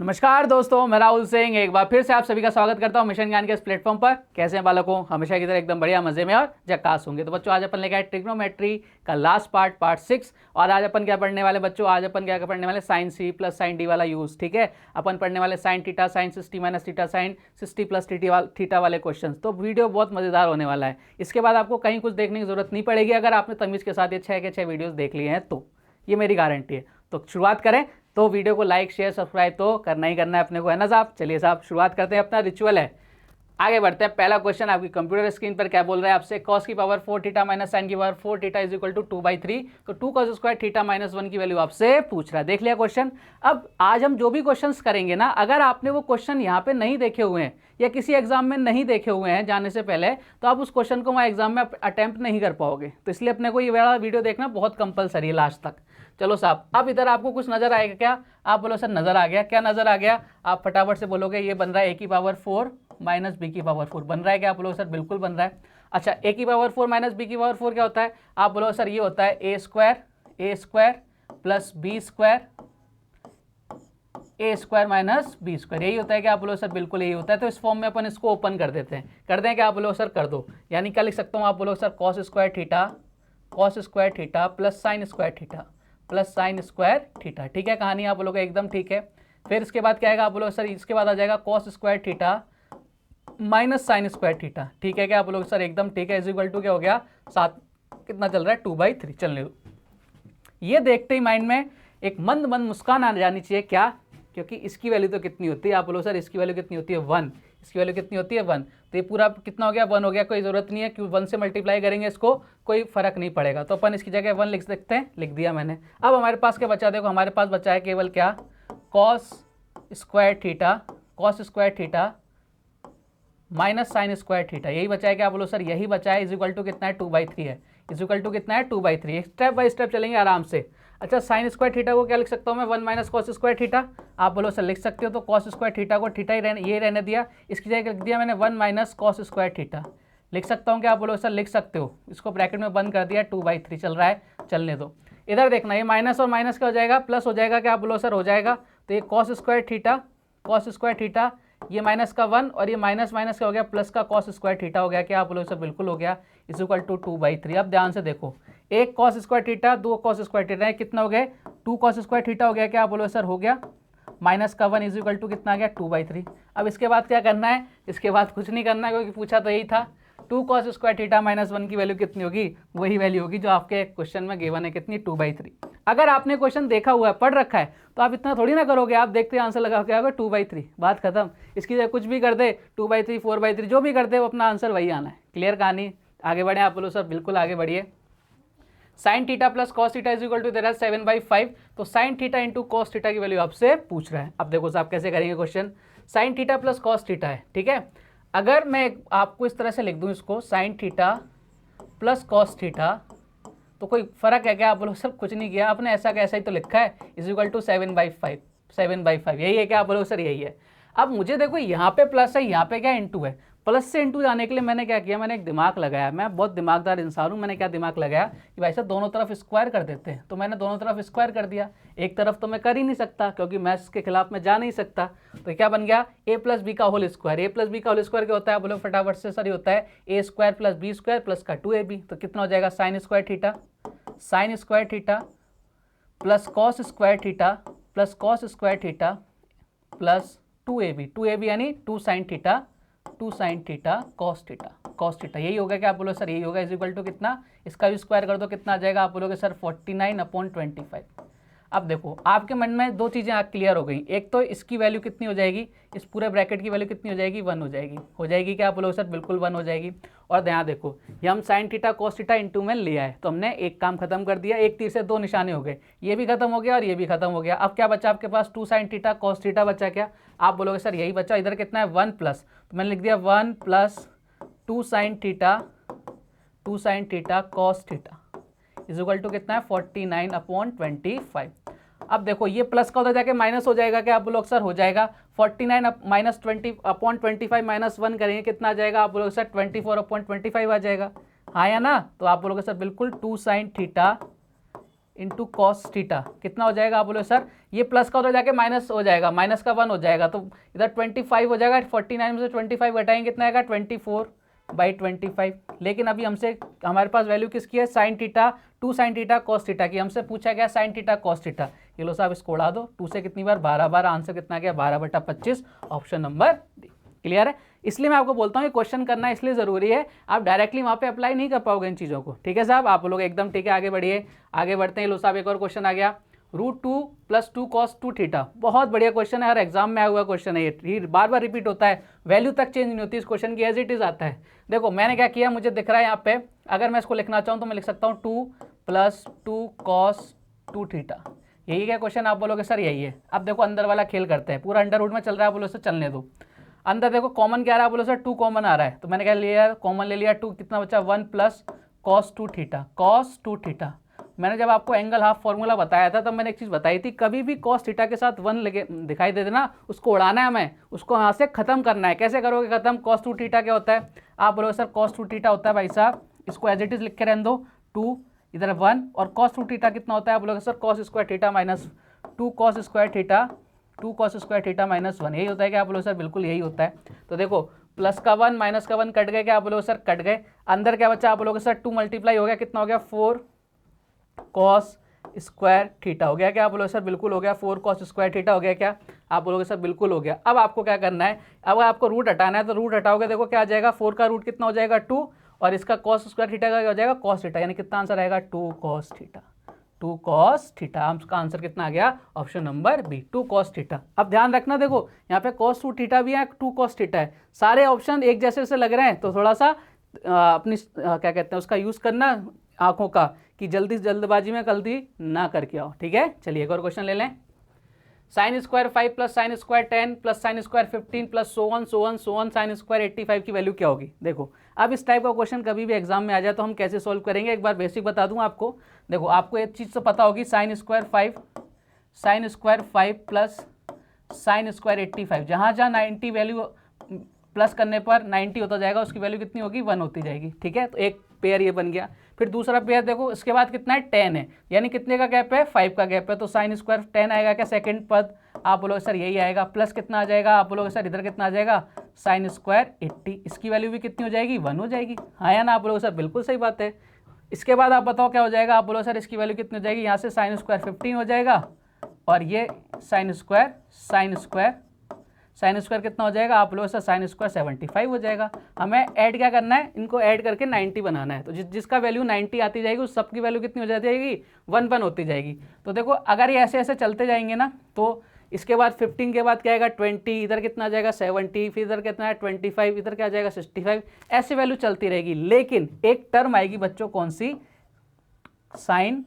नमस्कार दोस्तों, मैं राहुल सिंह एक बार फिर से आप सभी का स्वागत करता हूं मिशन ज्ञान के इस प्लेटफॉर्म पर। कैसे हैं बालकों? हमेशा की तरह एकदम बढ़िया, मजे में और झकास होंगे। तो बच्चों, आज अपन लेके आए ट्रिग्नोमेट्री का लास्ट पार्ट 6। और आज अपन क्या पढ़ने वाले बच्चों? आज अपन क्या पढ़ने वाले? Sine C plus sine D वाला यूज। ठीक है, अपन पढ़ने वाले sine theta, sine 60 minus theta, sine 60 plus theta वाले क्वेश्चन। तो वीडियो बहुत मजेदार होने वाला है। इसके बाद आपको कहीं कुछ देखने की जरूरत नहीं पड़ेगी अगर आपने तमीज के साथ ये 6 के 6 वीडियोज देख लिए हैं तो। ये मेरी गारंटी है। तो शुरुआत करें। तो वीडियो को लाइक शेयर सब्सक्राइब तो करना ही करना है अपने को, है ना साहब? चलिए साहब, शुरुआत करते हैं। अपना रिचुअल है, आगे बढ़ते हैं। पहला क्वेश्चन आपकी कंप्यूटर स्क्रीन पर क्या बोल रहा है आपसे? cos की पावर 4 थीटा माइनस साइन की power 4 theta is equal to 2/3। तो 2 cos स्क्वायर थीटा माइनस 1 की वैल्यू आपसे पूछ रहा है। देख लिया क्वेश्चन। अब आज हम जो भी क्वेश्चंस करेंगे ना, अगर आपने वो क्वेश्चन यहाँ पे नहीं देखे हुए हैं या किसी एग्जाम में नहीं देखे हुए हैं जाने से पहले, तो आप उस क्वेश्चन को वहाँ एग्जाम में अटेम्प्ट नहीं कर पाओगे। तो इसलिए अपने को ये वाला वीडियो देखना बहुत कंपलसरी है लास्ट तक। चलो साहब, अब इधर आपको कुछ नजर आएगा क्या? आप बोलो सर नजर आ गया। क्या नजर आ गया? आप फटाफट से बोलोगे ये बन रहा है a की पावर 4 माइनस बी की पावर 4। बन रहा है क्या? आप बोलोगे सर बिल्कुल बन रहा है। अच्छा, a की पावर 4 माइनस बी की पावर 4 क्या होता है? आप बोलो सर ये होता है a square plus B square, A square minus B square. यही होता है कि आप बोलो सर बिल्कुल यही होता है। तो इस फॉर्म में अपन इसको ओपन कर देते हैं। कर दें क्या? आप बोलो सर कर दो। यानी क्या लिख सकता हूँ? आप बोलो sir cos square theta plus sign square theta plus sign square theta. ठीक है, कहानी आप बोलोगे एकदम ठीक है। फिर इसके बाद क्या आएगा? आप बोलोगे सर इसके बाद आ जाएगा cos square theta minus sign square theta. ठीक है क्या? आप बोलोगे सर एकदम ठीक है। इज इक्वल टू क्या हो गया? 7 कितना चल रहा है? 2/3 चलने दो। ये देखते ही माइंड में एक मंद मंद मुस्कान आ जानी चाहिए। क्या? क्योंकि इसकी वैल्यू तो कितनी होती है? आप बोलो सर इसकी वैल्यू कितनी होती है? 1। इसकी वैल्यू कितनी होती है? 1। तो ये पूरा कितना हो गया? 1 हो गया। कोई ज़रूरत नहीं है क्यों 1 से मल्टीप्लाई करेंगे इसको, कोई फर्क नहीं पड़ेगा। तो अपन इसकी जगह 1 लिख सकते हैं। लिख दिया मैंने। अब हमारे पास क्या बचा? देखो हमारे पास बचा है केवल क्या? Cos square theta minus sign square theta. यही बचा है। क्या बोलो सर? यही बचा है। इज इक्वल टू कितना है? 2/3 है। इज इक्वल टू कितना है? 2/3। स्टेप बाय स्टेप चलेंगे आराम से। अच्छा, साइन स्क्वायर थीटा को क्या लिख सकता हूँ मैं? 1 माइनस कॉस स्क्वायर थीटा। आप बोलो सर लिख सकते हो। तो कॉस स्क्वायर थीटा को थीटा ही ये रहने दिया। इसकी जगह लिख दिया मैंने 1 माइनस कॉस स्क्वायर थीटा। लिख सकता हूँ क्या? आप बोलो सर लिख सकते हो। इसको ब्रैकेट में बंद कर दिया। 2/3 चल रहा है, चलने दो। इधर देखना, ये माइनस और माइनस क्या हो जाएगा? प्लस हो जाएगा। क्या आप बोलो सर? हो जाएगा। तो ये कॉस स्क्वायर थीटा ये माइनस का 1 और ये माइनस माइनस क्या हो गया? प्लस का कॉस स्क्वायर थीटा हो गया। क्या आप बोलो सर? बिल्कुल हो गया। Is equal to 2/3। अब ध्यान से देखो, एक cos square theta, 2 cos square theta, कितना हो गए? 2 कॉस स्क्वायर थीटा हो गया। क्या आप बोलो सर? हो गया। माइनस का 1 इज इक्वल टू कितना आ गया? 2/3। अब इसके बाद क्या करना है? इसके बाद कुछ नहीं करना है क्योंकि पूछा तो यही था। 2 कॉस स्क्वायर थीटा माइनस 1 की वैल्यू कितनी होगी? वही वैल्यू होगी जो आपके क्वेश्चन में गिवन है। कितनी? 2/3। अगर आपने क्वेश्चन देखा हुआ है, पढ़ रखा है, तो आप इतना थोड़ी ना करोगे। आप देखते आंसर लगा क्या होगा? 2/3। बात खत्म। इसकी जगह कुछ भी कर दे, 2/3 4/3 जो भी कर दे, वो अपना आंसर वही आना है। क्लियर कहानी? आगे बढ़े। आप बोलो सर बिल्कुल आगे बढ़िए। Sine theta plus cos theta is equal to there 7/5। तो sine theta into cos theta की वैल्यू आपसे पूछ रहा है। अब देखो साहब कैसे करेंगे question. Sine theta plus cos theta है, ठीक है। अगर मैं आपको इस तरह से लिख दूं इसको, sign theta plus cos theta, तो कोई फर्क है क्या? आप बोलो सर कुछ नहीं किया आपने, ऐसा कैसा ही तो लिखा है। इज इक्वल टू 7/5 यही है। क्या आप बोलो सर? यही है। अब मुझे देखो यहाँ पे प्लस है, यहाँ पे क्या इंटू है। प्लस से इंटू जाने के लिए मैंने क्या किया? मैंने एक दिमाग लगाया। मैं बहुत दिमागदार इंसान हूँ। मैंने क्या दिमाग लगाया कि भाई साहब दोनों तरफ स्क्वायर कर देते हैं। तो मैंने दोनों तरफ स्क्वायर कर दिया। एक तरफ तो मैं कर ही नहीं सकता क्योंकि मैथ्स के खिलाफ मैं जा नहीं सकता। तो क्या बन गया? a प्लस बी का whole square. a plus B का होल स्क्वायर क्या होता है? बोलो फटाफट से सर। ये होता है a square plus B square plus का 2ab। तो कितना हो जाएगा? Sine square theta plus cos square theta plus 2ab यानी 2 साइन थीटा कॉस थीटा। यही होगा। क्या आप बोलो सर? यही होगा। इज इक्वल टू कितना? इसका भी स्क्वायर कर दो, कितना आ जाएगा? आप बोलोगे सर 49/25। अब देखो आपके मन में दो चीज़ें क्लियर हो गई। एक तो इसकी वैल्यू कितनी हो जाएगी? इस पूरे ब्रैकेट की वैल्यू कितनी हो जाएगी? 1 हो जाएगी। क्या आप बोलोगे सर? बिल्कुल 1 हो जाएगी। और यहाँ देखो, ये हम sign theta cos theta into में ले आए, तो हमने एक काम खत्म कर दिया। एक तीर से दो निशाने हो गए। ये भी खत्म हो गया और ये भी खत्म हो गया। अब क्या बचा आपके पास? 2 साइन थीटा कॉस थीटा बचा। क्या आप बोलोगे सर? यही बचा। इधर कितना है? 1 प्लस, तो मैंने लिख दिया 1 plus 2 sine theta cos theta is equal to कितना है? 49/25। अब देखो ये प्लस का उधर जाके माइनस हो जाएगा। क्या आप बोलोगे सर? हो जाएगा। 49 माइनस 20/25 माइनस 1 करेंगे, कितना आ जाएगा? आप बोलोगे सर 24/25 आ जाएगा। हाँ या ना? तो आप बोलोगे सर बिल्कुल 2 sine theta into cos theta कितना हो जाएगा आप बोलो सर, ये प्लस का उधर जाके माइनस हो जाएगा, माइनस का 1 हो जाएगा, तो इधर 25 हो जाएगा, 49 में से 25 घटाएंगे कितना आएगा 24/25। लेकिन अभी हमसे हमारे पास वैल्यू किसकी है, sine theta, 2 sine theta cos theta की, हमसे पूछा गया साइन थीटा कॉस थीटा। ये लो साहब इसको उड़ा दो, 2 से कितनी बार 12 बार, आंसर कितना गया 12/25, ऑप्शन नंबर डी। क्लियर है। इसलिए मैं आपको बोलता हूँ ये क्वेश्चन करना इसलिए ज़रूरी है, आप डायरेक्टली वहाँ पे अप्लाई नहीं कर पाओगे इन चीज़ों को। ठीक है साहब, आप लोग एकदम ठीक है, आगे बढ़िए, आगे बढ़ते हैं। लो साहब एक और क्वेश्चन आ गया, √2 + 2 cos 2 थीटा। बहुत बढ़िया क्वेश्चन है, हर एग्जाम में आया हुआ क्वेश्चन है, ये बार बार रिपीट होता है, वैल्यू तक चेंज नहीं होती इस क्वेश्चन की, एज इट इज आता है। देखो मैंने क्या किया, मुझे दिख रहा है यहाँ पे, अगर मैं इसको लिखना चाहूँ तो मैं लिख सकता हूँ 2 + 2 cos 2 थीटा। यही क्या क्वेश्चन, आप बोलोगे सर यही है। अब देखो अंदर वाला खेल करते हैं, पूरा अंडर रूट में चल रहा है, बोलो सर चलने दो। अंदर देखो कॉमन क्या आ रहा है, बोलो सर 2 कॉमन आ रहा है, तो मैंने क्या लिया, कॉमन ले लिया 2, कितना बचा 1 + cos 2 थीटा, cos 2 थीटा। मैंने जब आपको एंगल हाफ फॉर्मूला बताया था तब मैंने एक चीज़ बताई थी, कभी भी cos थीटा के साथ 1 लगे दिखाई दे देना, उसको उड़ाना है हमें, उसको यहाँ से खत्म करना है। कैसे करोगे खत्म, cos 2 थीटा क्या होता है, आप बोलोगे सर cos 2 थीटा होता है भाई साहब, इसको एज इट इज लिख के रहने दो 2, इधर 1, और cos 2 थीटा कितना होता है, आप बोलोगे sir cos square theta minus 2 cos square theta, 2 cos square theta -1, यही होता है क्या, आप बोलो सर बिल्कुल यही होता है। तो देखो प्लस का 1 माइनस का 1 कट गए, क्या आप बोलोगे सर कट गए, अंदर क्या बचा, आप बोलोगे सर 2 मल्टीप्लाई हो गया, कितना हो गया 4 cos स्क्वायर थीटा हो गया, क्या आप बोलोगे सर बिल्कुल हो गया, 4 cos स्क्वायर थीटा हो गया, क्या आप बोलोगे सर बिल्कुल हो गया। अब आपको क्या करना है, अब आपको रूट हटाना है, तो रूट हटाओगे, देखो क्या आ जाएगा, 4 का रूट कितना हो जाएगा 2, और इसका cos स्क्वायर थीटा का क्या हो जाएगा cos थीटा, यानी कितना आंसर आएगा 2 cos थीटा, 2 cos थीटा। आपका आंसर कितना आ गया, option number B 2 cos theta. अब ध्यान रखना, देखो यहाँ पे cos 2 थीटा भी है, 2 cos थीटा है, सारे ऑप्शन एक जैसे से लग रहे हैं, तो थोड़ा सा अपनी क्या कहते हैं उसका यूज़ करना आंखों का, कि जल्दी से जल्दबाजी में गलती ना करके आओ। ठीक है, चलिए एक और क्वेश्चन ले लें। sin square 5 + sin square 10 + sin square 15 + so on sin square 85 की वैल्यू क्या होगी। देखो अब इस टाइप का क्वेश्चन कभी भी एग्जाम में आ जाए तो हम कैसे सॉल्व करेंगे, एक बार बेसिक बता दूं आपको। देखो आपको एक चीज़ तो पता होगी, sin स्क्वायर 5 + sin स्क्वायर 85, जहाँ 90 वैल्यू प्लस करने पर 90 होता जाएगा, उसकी वैल्यू कितनी होगी 1 होती जाएगी। ठीक है, तो एक पेयर ये बन गया। फिर दूसरा पेयर देखो, इसके बाद कितना है 10 है, यानी कितने का गैप है 5 का गैप है, तो साइन स्क्वायर 10 आएगा क्या सेकंड पद, आप बोलोगे सर यही आएगा, प्लस कितना आ जाएगा, आप बोलोगे सर इधर कितना आ जाएगा साइन स्क्वायर 80, इसकी वैल्यू भी कितनी हो जाएगी 1 हो जाएगी, हाँ या ना, आप बोलोगे सर बिल्कुल सही बात है। इसके बाद आप बताओ क्या हो जाएगा, आप बोलो सर इसकी वैल्यू कितनी हो जाएगी, यहाँ से साइन स्क्वायर 15 हो जाएगा, और ये साइन स्क्वायर कितना हो जाएगा, आप लोग सर साइन स्क्वायर 75 हो जाएगा। हमें ऐड क्या करना है, इनको ऐड करके 90 बनाना है, तो जिसका वैल्यू 90 आती जाएगी उस सबकी वैल्यू कितनी हो जाएगी 1 होती जाएगी। तो देखो अगर ये ऐसे ऐसे चलते जाएंगे ना, तो इसके बाद 15 के बाद क्या आएगा 20, इधर कितना आ जाएगा 70, फिर इधर कितना है 25, इधर क्या आ जाएगा 65, ऐसी वैल्यू चलती रहेगी। लेकिन एक टर्म आएगी बच्चों, कौन सी, साइन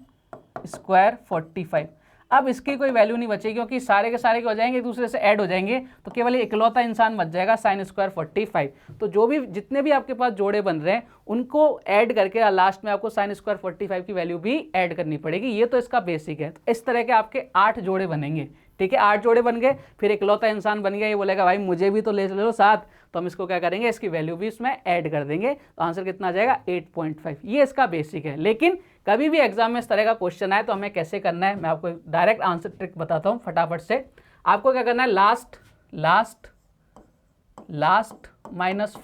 स्क्वायर 45। अब इसकी कोई वैल्यू नहीं बचेगी, क्योंकि सारे के सारे हो जाएंगे एक दूसरे से ऐड हो जाएंगे, तो केवल इकलौता इंसान बच जाएगा साइन स्क्वायर 45। तो जो भी जितने भी आपके पास जोड़े बन रहे हैं उनको ऐड करके लास्ट में आपको साइन स्क्वायर 45 की वैल्यू भी ऐड करनी पड़ेगी। ये तो इसका बेसिक है। तो इस तरह के आपके 8 जोड़े बनेंगे। ठीक है, 8 जोड़े बन गए, फिर इकलौता इंसान बन गया, ये बोलेगा भाई मुझे भी तो ले लो साथ, तो हम इसको क्या करेंगे, इसकी वैल्यू भी इसमें ऐड कर देंगे, तो आंसर कितना आ जाएगा 8.5। ये इसका बेसिक है। लेकिन कभी भी एग्जाम में इस तरह का क्वेश्चन आए तो हमें कैसे करना है, मैं आपको डायरेक्ट आंसर ट्रिक बताता हूँ फटाफट से। आपको क्या करना है, लास्ट माइनस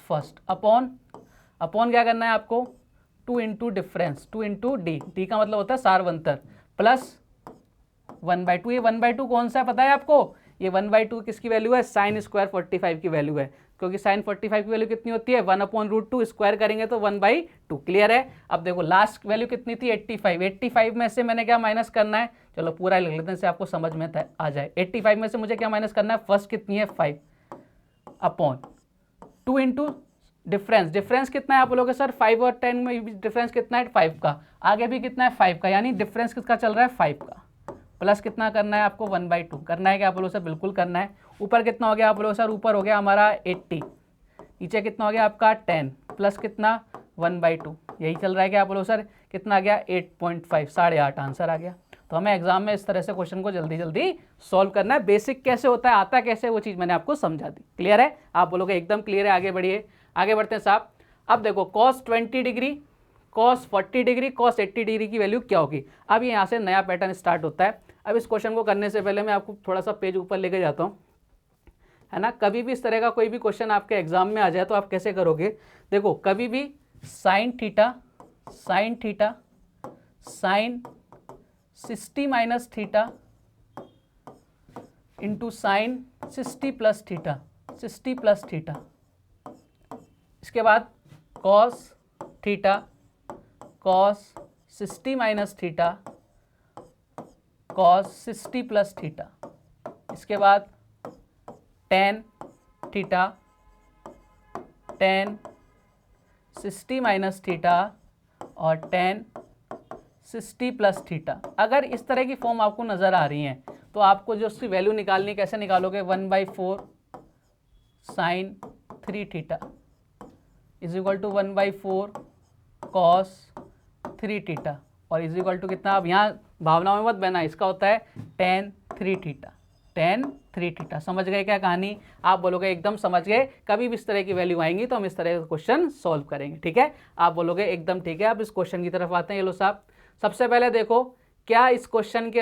फर्स्ट अपॉन क्या करना है आपको 2 इंटू डिफरेंस, 2 इंटू डी का मतलब होता है सारवंतर, प्लस 1/2। ये 1/2 कौन सा है पता है आपको, ये 1/2 किसकी वैल्यू है, साइन स्क्वायर 45 की वैल्यू है, क्योंकि साइन 45 की वैल्यू कितनी होती है 1/√2, स्क्वायर करेंगे तो 1/2। क्लियर है। अब देखो लास्ट वैल्यू कितनी थी 85 में से मैंने क्या माइनस करना है, चलो पूरा लिख लेते हैं से आपको समझ में आ जाए। 85 में से मुझे क्या माइनस करना है, फर्स्ट कितनी है 5 अपॉन 2 इंटू डिफरेंस कितना है, आप बोलोगे सर 5 और 10 में डिफरेंस कितना है 5 का, आगे भी कितना है 5 का, यानी डिफरेंस किसका चल रहा है 5 का, प्लस कितना करना है आपको 1/2 करना है, क्या आप बोलो सर बिल्कुल करना है। ऊपर कितना हो गया, आप बोलो सर ऊपर हो गया हमारा 80, नीचे कितना हो गया आपका 10, प्लस कितना 1/2, यही चल रहा है, क्या आप बोलो सर कितना आ गया 8.5, 8.5 आंसर आ गया। तो हमें एग्जाम में इस तरह से क्वेश्चन को जल्दी जल्दी सॉल्व करना है। बेसिक कैसे होता है, आता कैसे, वो चीज़ मैंने आपको समझा दी। क्लियर है, आप बोलोगे एकदम क्लियर है, आगे बढ़िए, आगे बढ़ते हैं साहब। अब देखो cos 20 degree cos 40 degree cos 80 degree की वैल्यू क्या होगी। अब ये यहाँ से नया पैटर्न स्टार्ट होता है। अब इस क्वेश्चन को करने से पहले मैं आपको थोड़ा सा पेज ऊपर लेके जाता हूँ, है ना। कभी भी इस तरह का कोई भी क्वेश्चन आपके एग्जाम में आ जाए तो आप कैसे करोगे, देखो कभी भी sign theta sine 60 minus theta into sine 60 plus theta, इसके बाद cos theta cos 60 minus theta cos 60 plus theta, इसके बाद tan theta tan 60 minus theta और टेन 60 प्लस थीटा। अगर इस तरह की फॉर्म आपको नज़र आ रही हैं तो आपको जो उसकी वैल्यू निकालनी है, कैसे निकालोगे, 1/4 sine 3 theta is equal to 1/4 cos 3 theta और इज इक्वल टू कितना। अब यहाँ भावनाओं में मत बहना, इसका होता है tan 3 थीटा समझ गए क्या कहानी। आप बोलोगे एकदम समझ गए, कभी भी इस तरह की वैल्यू आएंगी तो हम इस तरह का क्वेश्चन सॉल्व करेंगे, ठीक है। आप बोलोगे एकदम ठीक है। अब इस क्वेश्चन की तरफ आते हैं। ये लो साहब, सबसे पहले देखो क्या इस क्वेश्चन के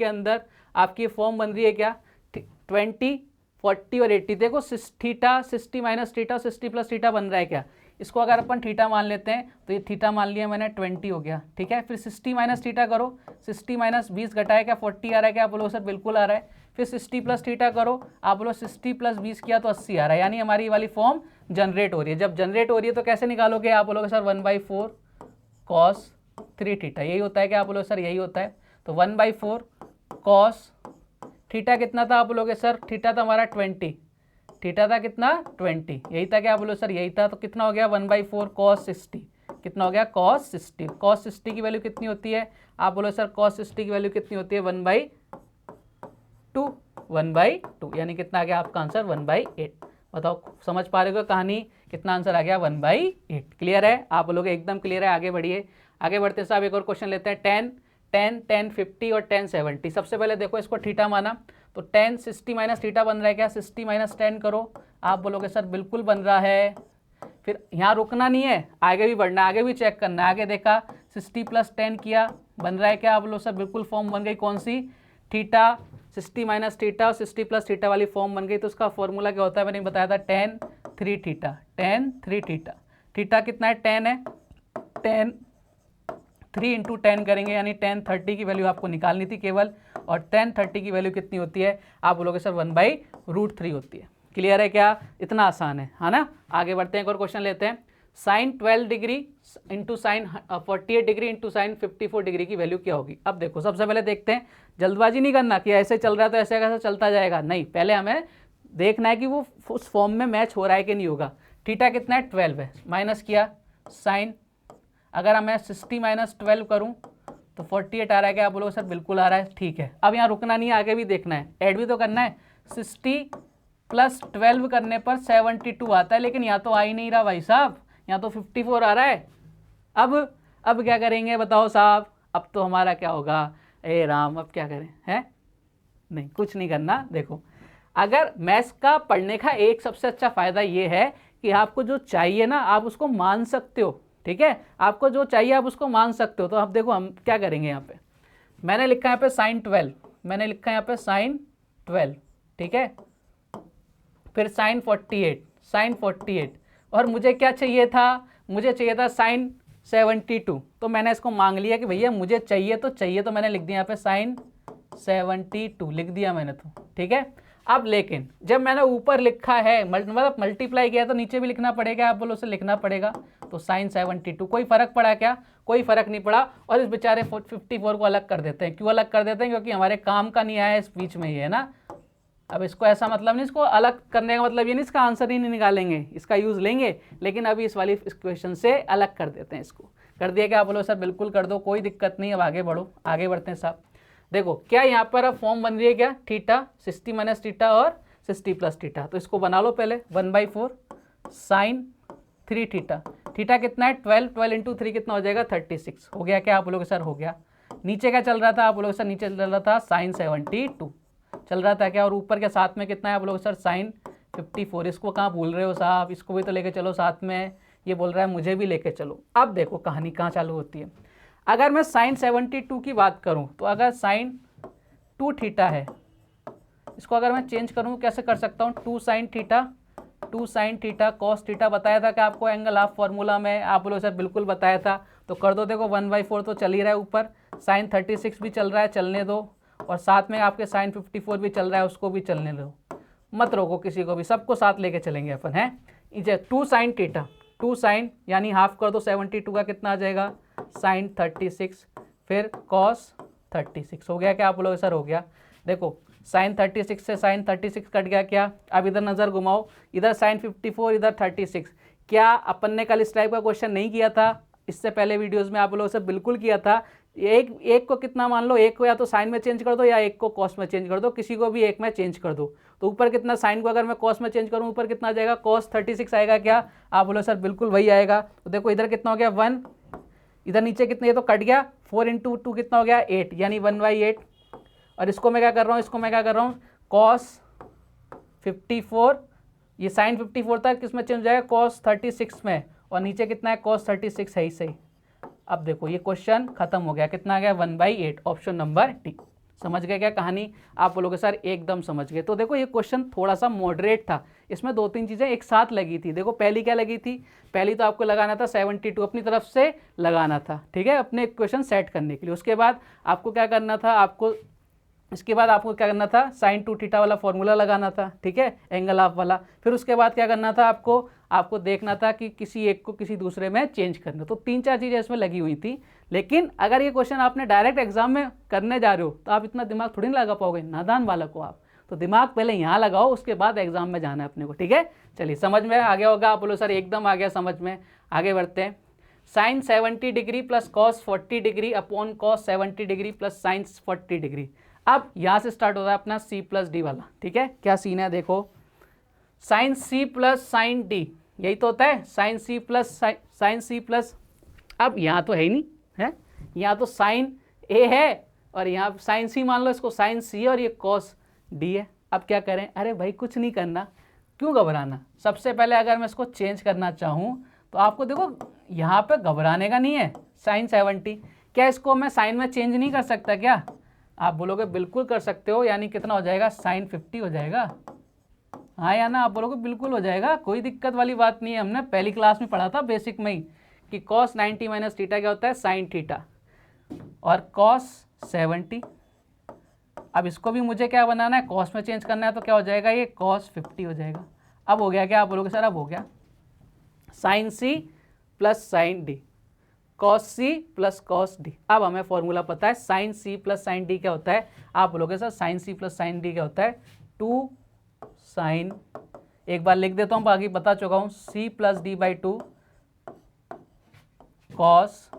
अंदर आपकी फॉर्म बन रही है क्या, 20 40 और 80। देखो theta 60 minus theta 60 plus theta बन रहा है क्या, इसको अगर अपन थीटा मान लेते हैं तो ये थीटा मान लिया मैंने 20 हो गया, ठीक है। फिर 60 माइनस थीटा करो, 60 माइनस 20 घटाए क्या 40 आ रहा है क्या, आप बोलो सर बिल्कुल आ रहा है। फिर 60 प्लस थीटा करो, आप बोलो 60 प्लस 20 किया तो 80 आ रहा है, यानी हमारी ये वाली फॉर्म जनरेट हो रही है। जब जनरेट हो रही है तो कैसे निकालोगे, आप बोलोगे सर 1/4 कॉस 3 थीटा, यही होता है क्या, आप बोलोगे सर यही होता है। तो 1/4 कॉस थीटा कितना था, आप बोलोगे सर थीटा था हमारा 20, थीटा था कितना 20, यही था क्या, बोलो सर यही था। तो कितना हो गया 1/4 कॉस 60, कितना हो गया कॉस 60। कॉस 60 की वैल्यू कितनी होती है, आप बोलो सर कॉस 60 की वैल्यू कितनी होती है 1/2, यानी कितना आ गया आपका आंसर 1/8। बताओ समझ पा रहे हो कहानी, कितना आंसर आ गया 1/8। क्लियर है, आप बोलोगे एकदम क्लियर है। आगे बढ़िए, आगे बढ़ते साहब एक और क्वेश्चन लेते हैं। 10 50 और 10 70। सबसे पहले देखो इसको थीटा माना तो 10 60 माइनस थीटा बन रहा है क्या, 60 माइनस 10 करो, आप बोलोगे सर बिल्कुल बन रहा है। फिर यहाँ रुकना नहीं है, आगे भी बढ़ना, आगे भी चेक करना है। आगे देखा 60 प्लस 10 किया, बन रहा है क्या, आप बोलो सर बिल्कुल फॉर्म बन गई, कौन सी, थीटा 60 माइनस थीटा और 60 प्लस थीटा वाली फॉर्म बन गई। तो उसका फॉर्मूला क्या होता है, मैंने बताया था tan 3 theta, tan 3 theta. Theta कितना है 10 है, 10 3 इंटू 10 करेंगे यानी tan 30 की वैल्यू आपको निकालनी थी केवल, और tan 30 की वैल्यू कितनी होती है, आप बोलोगे सर 1/√3 होती है। क्लियर है क्या, इतना आसान है ना। आगे बढ़ते हैं, एक और क्वेश्चन लेते हैं। Sine 12 degree into sine 48 degree into sine 54 degree की वैल्यू क्या होगी। अब देखो सबसे पहले देखते हैं, जल्दबाजी नहीं करना कि ऐसे चल रहा है तो ऐसे कैसे चलता जाएगा, नहीं, पहले हमें देखना है कि वो उस फॉर्म में मैच हो रहा है कि नहीं होगा। थीटा कितना है 12 है, माइनस किया साइन, अगर मैं 60 माइनस 12 करूँ तो 48 आ रहा है क्या, आप बोलोगे सर बिल्कुल आ रहा है, ठीक है। अब यहाँ रुकना नहीं है, आगे भी देखना है, ऐड भी तो करना है। 60 प्लस 12 करने पर 72 आता है, लेकिन यहाँ तो आ ही नहीं रहा भाई साहब, यहाँ तो 54 आ रहा है। अब क्या करेंगे बताओ साहब, अब तो हमारा क्या होगा, ए राम अब क्या करें, हैं, नहीं कुछ नहीं करना। देखो अगर मैथ्स का पढ़ने का एक सबसे अच्छा फ़ायदा ये है कि आपको जो चाहिए ना आप उसको मान सकते हो, ठीक है, आपको जो चाहिए आप उसको मान सकते हो। तो अब देखो हम क्या करेंगे, यहाँ पे मैंने लिखा है यहाँ पे साइन 12, मैंने लिखा है यहाँ पे साइन 12, ठीक है। फिर साइन 48 और मुझे क्या चाहिए था, मुझे चाहिए था साइन 72। तो मैंने इसको मांग लिया कि भैया मुझे चाहिए, तो मैंने लिख दिया यहाँ पे साइन 72 लिख दिया मैंने, तो ठीक है। अब लेकिन जब मैंने ऊपर लिखा है मतलब मल्टीप्लाई किया तो नीचे भी लिखना पड़ेगा, आप बोलो उसे लिखना पड़ेगा। तो साइन 72, कोई फर्क पड़ा क्या, कोई फर्क नहीं पड़ा। और इस बेचारे 54 को अलग कर देते हैं, क्यों अलग कर देते हैं, क्योंकि हमारे काम का नहीं आया इस बीच में, ये है ना। अब इसको ऐसा मतलब नहीं, इसको अलग करने का मतलब ये नहीं इसका आंसर ही नहीं निकालेंगे, इसका यूज़ लेंगे, लेकिन अभी इस वाली क्वेश्चन से अलग कर देते हैं। इसको कर दिया क्या, आप बोलो सर बिल्कुल कर दो, कोई दिक्कत नहीं। अब आगे बढ़ो, आगे बढ़ते हैं साहब। देखो क्या यहाँ पर अब फॉर्म बन रही है क्या, थीटा 60 माइनस थीटा और 60 प्लस थीटा। तो इसको बना लो पहले, 1/4 साइन 3 थीटा, थीटा कितना है 12 इंटू 3 कितना हो जाएगा 36, हो गया क्या, आप बोलोगे सर हो गया। नीचे क्या चल रहा था, आप बोलोगे सर नीचे चल रहा था साइन 72 चल रहा था क्या, और ऊपर के साथ में कितना है, आप लोग सर साइन 54। इसको कहाँ भूल रहे हो साहब, इसको भी तो लेके चलो साथ में, ये बोल रहा है मुझे भी लेके चलो। अब देखो कहानी कहाँ चालू होती है। अगर मैं साइन 72 की बात करूँ तो अगर साइन 2 थीटा है, इसको अगर मैं चेंज करूँ कैसे कर सकता हूँ, 2 साइन थीटा कॉस थीटा बताया था कि आपको एंगल ऑफ फार्मूला में, आप बोलो सर बिल्कुल बताया था, तो कर दो। देखो 1/4 तो चल ही रहा है ऊपर, साइन 36 भी चल रहा है, चलने दो, और साथ में आपके साइन 54 भी चल रहा है, उसको भी चलने दो, मत रोको किसी को भी, सबको साथ लेके चलेंगे अपन हैं। इसे 2 साइन थीटा, 2 साइन यानी हाफ कर दो 72 का, कितना आ जाएगा साइन 36, फिर कॉस 36। हो गया क्या आप लोग सर? हो गया। देखो साइन 36 से साइन 36 कट गया क्या? अब इधर नज़र घुमाओ, इधर साइन 54 इधर 36। क्या अपन ने कल इस टाइप का क्वेश्चन नहीं किया था? इससे पहले वीडियोस में आप लोगों से बिल्कुल किया था। एक को कितना मान लो, एक को या तो साइन में चेंज कर दो या एक को कॉस में चेंज कर दो, किसी को भी एक में चेंज कर दो। तो ऊपर कितना, साइन को अगर मैं कॉस में चेंज करूँ ऊपर कितना आ जाएगा, कॉस 36 आएगा क्या? आप बोलो सर बिल्कुल वही आएगा। तो देखो इधर कितना हो गया 1, इधर नीचे कितना, ये तो कट गया, 4 × 2 कितना हो गया 8, यानी 1/8। और इसको मैं क्या कर रहा हूँ, इसको मैं क्या कर रहा हूँ, कॉस 54, ये साइन 54 था, किस में चेंज हो जाएगा, कॉस 36 में, और नीचे कितना है कॉस 36 है ही सही। अब देखो ये क्वेश्चन खत्म हो गया, कितना आ गया 1/8, ऑप्शन नंबर डी। समझ गए क्या कहानी? आप बोलोगे सर एकदम समझ गए। तो देखो ये क्वेश्चन थोड़ा सा मॉडरेट था, इसमें 2-3 चीज़ें एक साथ लगी थी। देखो पहली क्या लगी थी, पहली तो आपको लगाना था 72 अपनी तरफ से लगाना था, ठीक है, अपने इक्वेशन सेट करने के लिए। उसके बाद आपको क्या करना था, आपको इसके बाद आपको क्या करना था, साइन 2 थीटा वाला फॉर्मूला लगाना था, ठीक है, एंगल ऑफ वाला। फिर उसके बाद क्या करना था, आपको देखना था कि किसी एक को किसी दूसरे में चेंज करना। तो 3-4 चीज़ें इसमें लगी हुई थी। लेकिन अगर ये क्वेश्चन आपने डायरेक्ट एग्जाम में करने जा रहे हो तो आप इतना दिमाग थोड़ी ना लगा पाओगे, नादान बालक हो आप। तो दिमाग पहले यहाँ लगाओ, उसके बाद एग्जाम में जाना है अपने को, ठीक है। चलिए समझ में आ गया होगा, आप बोलो सर एकदम आ गया समझ में। आगे बढ़ते हैं। Sine 70 degree plus cos 40 degree upon cos 70 degree plus sine 40 degree. अब यहाँ से स्टार्ट होता है अपना सी प्लस डी वाला, ठीक है। क्या सीन है देखो, sine C plus sine D, यही तो होता है, साइन सी प्लस। अब यहाँ तो है ही नहीं है, यहाँ तो साइन ए है और यहाँ साइन सी मान लो, इसको साइन सी है और ये कॉस डी है। अब क्या करें, अरे भाई कुछ नहीं करना, क्यों घबराना। सबसे पहले अगर मैं इसको चेंज करना चाहूँ तो आपको देखो यहाँ पे घबराने का नहीं है। साइन 70, क्या इसको मैं साइन में चेंज नहीं कर सकता क्या? आप बोलोगे बिल्कुल कर सकते हो, यानी कितना हो जाएगा, साइन 50 हो जाएगा। हाँ या ना? आप बोलोगे बिल्कुल हो जाएगा, कोई दिक्कत वाली बात नहीं है। हमने पहली क्लास में पढ़ा था बेसिक में ही कि cos 90 माइनस थीटा क्या होता है, साइन थीटा, और cos 70। अब इसको भी मुझे क्या बनाना है, cos में चेंज करना है, तो क्या हो जाएगा, ये cos 50 हो जाएगा। अब हो गया क्या? आप बोलोगे सर अब हो गया, sine C plus sine D, cos C plus cos D. अब हमें फॉर्मूला पता है, sine C plus sine D क्या होता है। आप बोलोगे sir sine C plus sine D क्या होता है, 2 साइन, एक बार लिख देता हूँ बाकी बता चुका हूँ, C plus D by 2 cos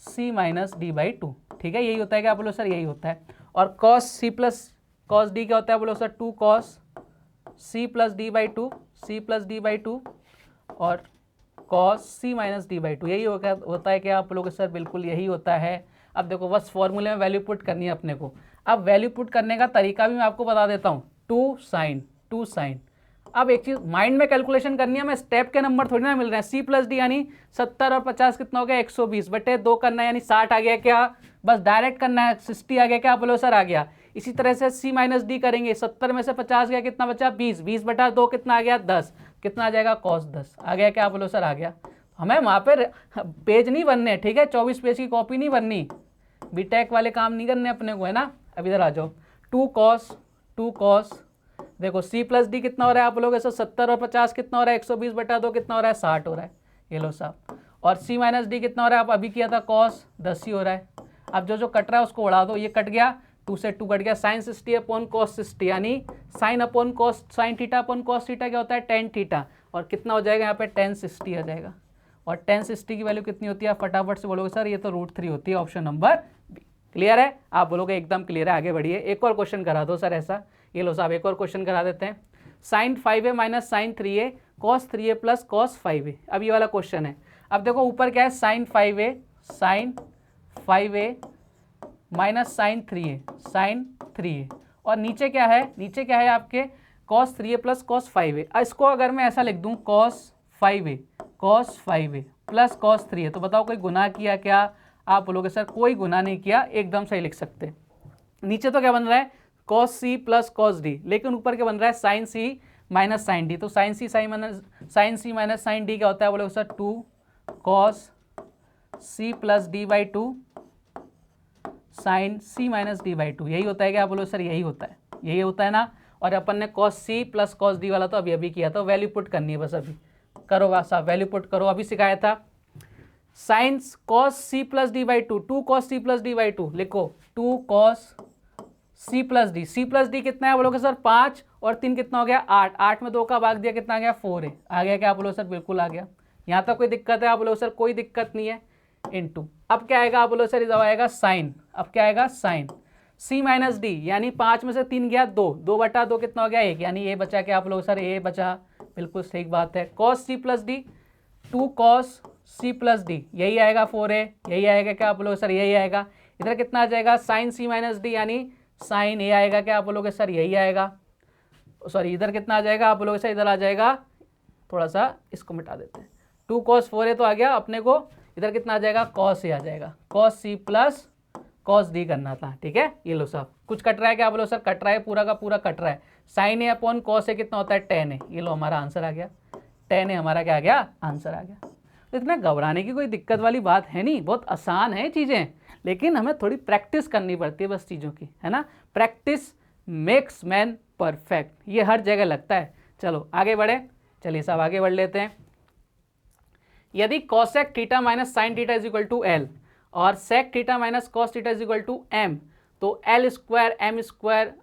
C minus D by 2, ठीक है। यही होता है क्या? आप बोलो सर यही होता है। और cos C plus cos D क्या होता है? बोलो sir 2 cos C plus D by 2, C plus D by 2, और cos C minus D by 2, यही होता है क्या? आप बोलोगे सर बिल्कुल यही होता है। अब देखो बस फॉर्मूले में वैल्यू पुट करनी है अपने को। अब वैल्यू पुट करने का तरीका भी मैं आपको बता देता हूँ, 2 साइन। अब एक चीज़ माइंड में कैलकुलेशन करनी है, मैं स्टेप के नंबर थोड़ी ना मिल रहे हैं। सी प्लस डी यानी 70 और 50 कितना हो गया, 120 बटे 2 करना है, यानी 60 आ गया क्या? बस डायरेक्ट करना है, 60 आ गया क्या? आप बोलो सर आ गया। इसी तरह से सी माइनस डी करेंगे, 70 में से 50 गया, कितना बचा 20, 20 बटा 2 कितना आ गया 10, कितना आ जाएगा cos 10 आ गया क्या? आप बोलो सर आ गया। हमें वहाँ पे पेज नहीं बनने, ठीक है, 24 पेज की कॉपी नहीं बननी, बीटेक वाले काम नहीं करने अपने को, है ना। अब इधर आ जाओ, 2 कॉस, देखो सी प्लस डी कितना हो रहा है, आप लोग ऐसा 70 और 50 कितना हो रहा है, 120 बटा 2 कितना हो रहा है, 60 हो रहा है, ये लो साहब। और सी माइनस डी कितना हो रहा है, आप अभी किया था कॉस 10 ही हो रहा है। अब जो कट रहा है उसको उड़ा दो, ये कट गया, 2 से 2 कट गया, साइन 60 अपॉन कॉस 60, यानी sine upon cos sine theta upon cos theta क्या होता है, टेन थीटा, और कितना हो जाएगा यहाँ पे tan 60 आ जाएगा। और tan 60 की वैल्यू कितनी होती है, फटाफट से बोलोगे सर ये तो √3 होती है, ऑप्शन नंबर बी। क्लियर है? आप बोलोगे एकदम क्लियर है, आगे बढ़िए। एक और क्वेश्चन करा दो सर ऐसा, ये लो साहब एक और क्वेश्चन करा देते हैं। Sine 5a minus sine 3a cos 3a plus cos 5a। अब ये वाला क्वेश्चन है। अब देखो ऊपर क्या है, sign 5a minus sine 3a, और नीचे क्या है आपके cos 3a plus cos 5a। इसको अगर मैं ऐसा लिख दूं cos cos 5a plus cos 3a। तो बताओ कोई गुना किया क्या? आप बोलोगे सर कोई गुना नहीं किया, एकदम सही लिख सकते। नीचे तो क्या बन रहा है cos c plus cos d, लेकिन ऊपर क्या बन रहा है sin c minus sine D. तो sine C minus sine D क्या होता है? बोलोगे sir 2 cos c plus D by 2 sine C minus D by 2। यही होता है क्या? बोलो सर यही होता है, यही होता है ना। और अपन ने cos c plus cos d वाला तो अभी अभी किया था, वैल्यू पुट करनी है बस। अभी करो बस, आप वैल्यू पुट करो। अभी सिखाया था sine cos c plus D by 2, 2 cos c plus D by 2 लिखो, 2 cos c plus D. C plus D कितना है? बोलोगे सर 5 और 3 कितना हो गया? 8। 8 में 2 का भाग दिया कितना आ गया? 4 है। आ गया क्या? आप बोलो सर बिल्कुल आ गया। यहाँ तक कोई दिक्कत है? आप बोलो सर कोई दिक्कत नहीं है। इनटू अब क्या आएगा? आप बोलो सर इधर आएगा साइन। अब क्या आएगा? साइन c माइनस डी, यानी 5 में से 3 गया 2, 2 बटा 2 कितना हो गया? 1, यानी ये बचा क्या? आप लोग सर ये बचा, बिल्कुल सही बात है। cos c plus D, 2 cos c plus D, यही आएगा 4a, यही आएगा क्या? आप लोग सर यही आएगा। इधर कितना आ जाएगा? साइन c माइनस डी, यानी साइन ए आएगा क्या? आप बोलोगे सर यही आएगा। सॉरी इधर कितना आ जाएगा? आप बोलोगे सर इधर आ जाएगा, थोड़ा सा इसको मिटा देते हैं, 2 cos 4a तो आ गया अपने को। इधर कितना आ जाएगा? cos a आ जाएगा। cos c plus cos d करना था, ठीक है। ये लो साहब, कुछ कट रहा है क्या? बोलो सर कट रहा है, पूरा का पूरा कट रहा है। Sine A upon cos a कितना होता है? tan a। ये लो हमारा आंसर आ गया, tan a हमारा क्या आ गया? आंसर आ गया। तो इतना घबराने की कोई दिक्कत वाली बात है नहीं, बहुत आसान है चीज़ें, लेकिन हमें थोड़ी प्रैक्टिस करनी पड़ती है बस चीज़ों की, है ना। प्रैक्टिस मेक्स मैन परफेक्ट, ये हर जगह लगता है। चलो आगे बढ़े, चलिए साहब आगे बढ़ लेते हैं। यदि cosec theta minus sine theta is equal to L और sec theta minus cos theta is equal to M, तो L square M square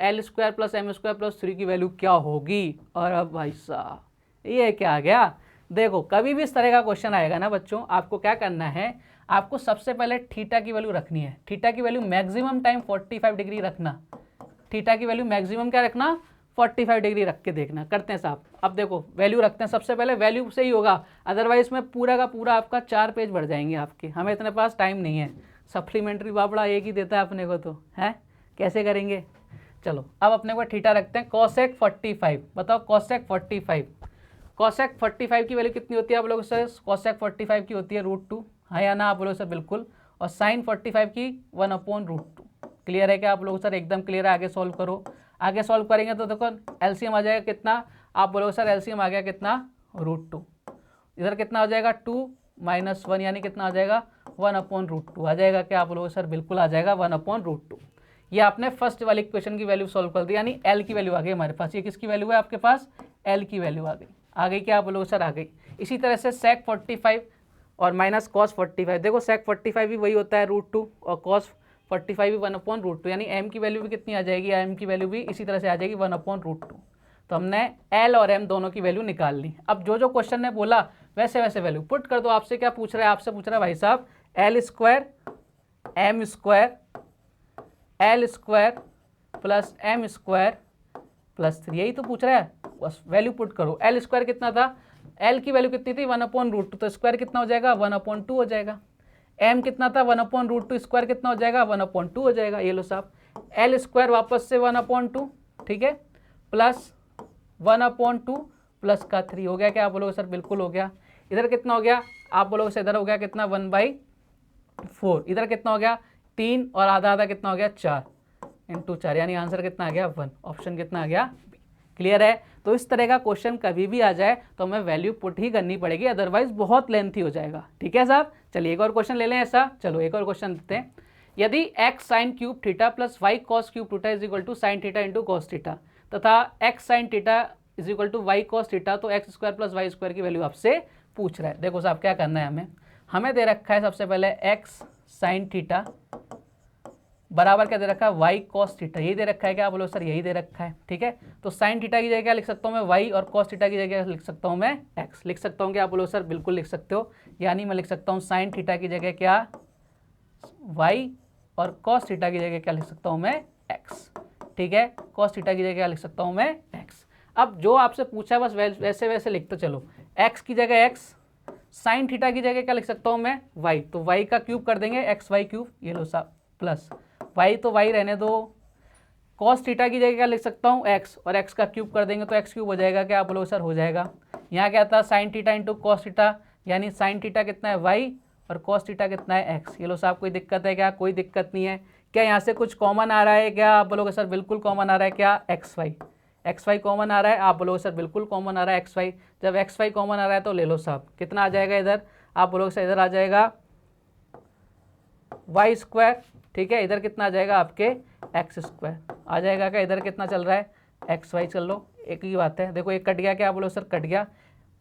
L square plus M square plus 3 की वैल्यू क्या होगी? और अब भाई साहब ये क्या आ गया? देखो कभी भी इस तरह का क्वेश्चन आएगा ना बच्चों, आपको क्या करना है, आपको सबसे पहले थीटा की वैल्यू रखनी है। थीटा की वैल्यू मैक्सिमम टाइम 45 डिग्री रखना। थीटा की वैल्यू मैक्सिमम क्या रखना? 45 डिग्री रख के देखना। करते हैं साहब, अब देखो वैल्यू रखते हैं, सबसे पहले वैल्यू से ही होगा, अदरवाइज में पूरा का पूरा आपका 4 पेज बढ़ जाएंगे आपके। हमें इतने पास टाइम नहीं है, सप्लीमेंट्री बाबड़ा एक ही देता है अपने को, तो है कैसे करेंगे। चलो अब अपने को थीटा रखते हैं, cosec 45। बताओ cosec 45, cosec 45 की वैल्यू कितनी होती है आप लोगों से? cosec 45 की होती है √2, हाँ या ना आप बोलो सर? बिल्कुल। और sin 45 की 1/√2। क्लियर है क्या आप लोग? सर एकदम क्लियर है। आगे सॉल्व करो, आगे सॉल्व करेंगे तो देखो एलसीएम आ जाएगा कितना? आप बोलोगे सर एलसीएम आ गया कितना? √2। इधर कितना हो जाएगा? 2 - 1, यानी कितना आ जाएगा? 1/√2 आ जाएगा क्या आप लोगों? सर बिल्कुल आ जाएगा 1/√2। ये आपने फर्स्ट वाले इक्वेशन की वैल्यू सॉल्व कर दी, यानी एल की वैल्यू आ गई हमारे पास। ये किसकी वैल्यू है आपके पास? एल की वैल्यू आ गई। आ गई क्या आप लोगों? सर आ गई। इसी तरह से sec 45 और माइनस cos 45, देखो sec 45 भी वही होता है √2 और cos 45 भी 1/√2, यानी m की वैल्यू भी कितनी आ जाएगी? m की वैल्यू भी इसी तरह से आ जाएगी 1/√2। तो हमने l और m दोनों की वैल्यू निकाल ली। अब जो जो क्वेश्चन ने बोला वैसे वैसे वैल्यू पुट कर दो। आपसे क्या पूछ रहा है? आपसे पूछ रहा है भाई साहब l square m square l square plus m square plus 3, यही तो पूछ रहा है। बस वैल्यू पुट करो। l स्क्वायर कितना था? l की वैल्यू कितनी थी? 1/√2, तो स्क्वायर कितना हो जाएगा? 1/2 हो जाएगा। m कितना था? 1/√2, स्क्वायर कितना हो जाएगा? 1/2 हो जाएगा। ये लो साहब, l स्क्वायर वापस से 1/2, ठीक है, प्लस 1/2 प्लस का 3 हो गया क्या आप बोलोगे? सर बिल्कुल हो गया। इधर कितना हो गया? आप बोलोगे सर इधर हो गया कितना? 1/4। इधर कितना हो गया? 3 और आधा आधा कितना हो गया? 4 × 4, यानी आंसर कितना आ गया? 1। ऑप्शन कितना आ गया? क्लियर है। तो इस तरह का क्वेश्चन कभी भी आ जाए तो हमें वैल्यू पुट ही करनी पड़ेगी, अदरवाइज बहुत लेंथी हो जाएगा। ठीक है साहब, चलिए एक और क्वेश्चन ले लें ऐसा। चलो एक और क्वेश्चन देते हैं। यदि x sine cube theta plus y cos cube theta is equal to sine theta into cos theta तथा x sine theta is equal to y cos theta, तो x square plus Y square की value आपसे पूछ रहा है। देखो साहब क्या करना है, हमें दे रखा है सबसे पहले x साइन थीटा बराबर क्या दे रखा है? y cos theta. यही दे रखा है क्या आप बोलो? सर यही दे रखा है। ठीक है, तो साइन थीटा की जगह क्या लिख सकता हूँ मैं? y, और cos थीटा की जगह लिख सकता हूँ मैं x। लिख सकता हूँ क्या आप बोलो? सर बिल्कुल लिख सकते हो। यानी मैं लिख सकता हूँ साइन थीटा की जगह क्या y, और cos थीटा की जगह क्या लिख सकता हूँ मैं? x। ठीक है, cos थीटा की जगह क्या लिख सकता हूँ मैं? x। अब जो आपसे पूछा है बस वैसे वैसे लिखते चलो। x की जगह x, साइन थीटा की जगह क्या लिख सकता हूँ मैं? y, तो y का क्यूब कर देंगे, एक्स वाई क्यूब। ये लो साहब, प्लस y तो y रहने दो, cos थीटा की जगह क्या लिख सकता हूँ? x, और x का क्यूब कर देंगे तो x क्यूब हो जाएगा क्या आप लोग? सर हो जाएगा। यहाँ क्या था sign theta into cos theta, यानी साइन थीटा कितना है वाई और कॉस थीटा कितना है एक्स। ये लो साहब कोई दिक्कत है क्या? कोई दिक्कत नहीं है। क्या यहाँ से कुछ कॉमन आ रहा है क्या? आप बोलोगे सर बिल्कुल कॉमन आ रहा है। क्या? एक्स वाई कॉमन आ रहा है। आप बोलोगे सर बिल्कुल कॉमन आ रहा है एक्स वाई। जब एक्स वाई कॉमन आ रहा है तो ले लो साहब, कितना आ जाएगा इधर? आप बोलोगे सर इधर आ जाएगा वाई स्क्वायर, ठीक है। इधर कितना आ जाएगा आपके एक्स स्क्वायर आ जाएगा। क्या इधर कितना चल रहा है? X Y. चल लो एक ही बात है, देखो एक कट गया। क्या आप बोलो सर कट गया।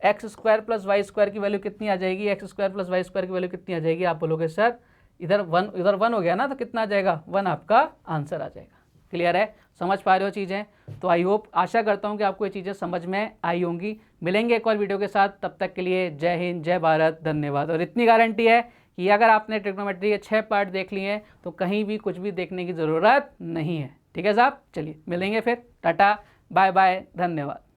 X square plus Y square की वैल्यू कितनी आ जाएगी? X square plus Y square की वैल्यू कितनी आ जाएगी? आप बोलोगे सर इधर वन हो गया ना, तो कितना आ जाएगा? 1 आपका आंसर आ जाएगा। क्लियर है? समझ पा रहे हो चीज़ें? तो आई होप, आशा करता हूँ कि आपको ये चीज़ें समझ में आई होंगी। मिलेंगे एक और वीडियो के साथ, तब तक के लिए जय हिंद, जय भारत, धन्यवाद। और इतनी गारंटी है कि अगर आपने ट्रिग्नोमेट्री के 6 पार्ट देख लिए हैं तो कहीं भी कुछ भी देखने की ज़रूरत नहीं है। ठीक है साहब, चलिए मिलेंगे फिर। टाटा, बाय बाय, धन्यवाद।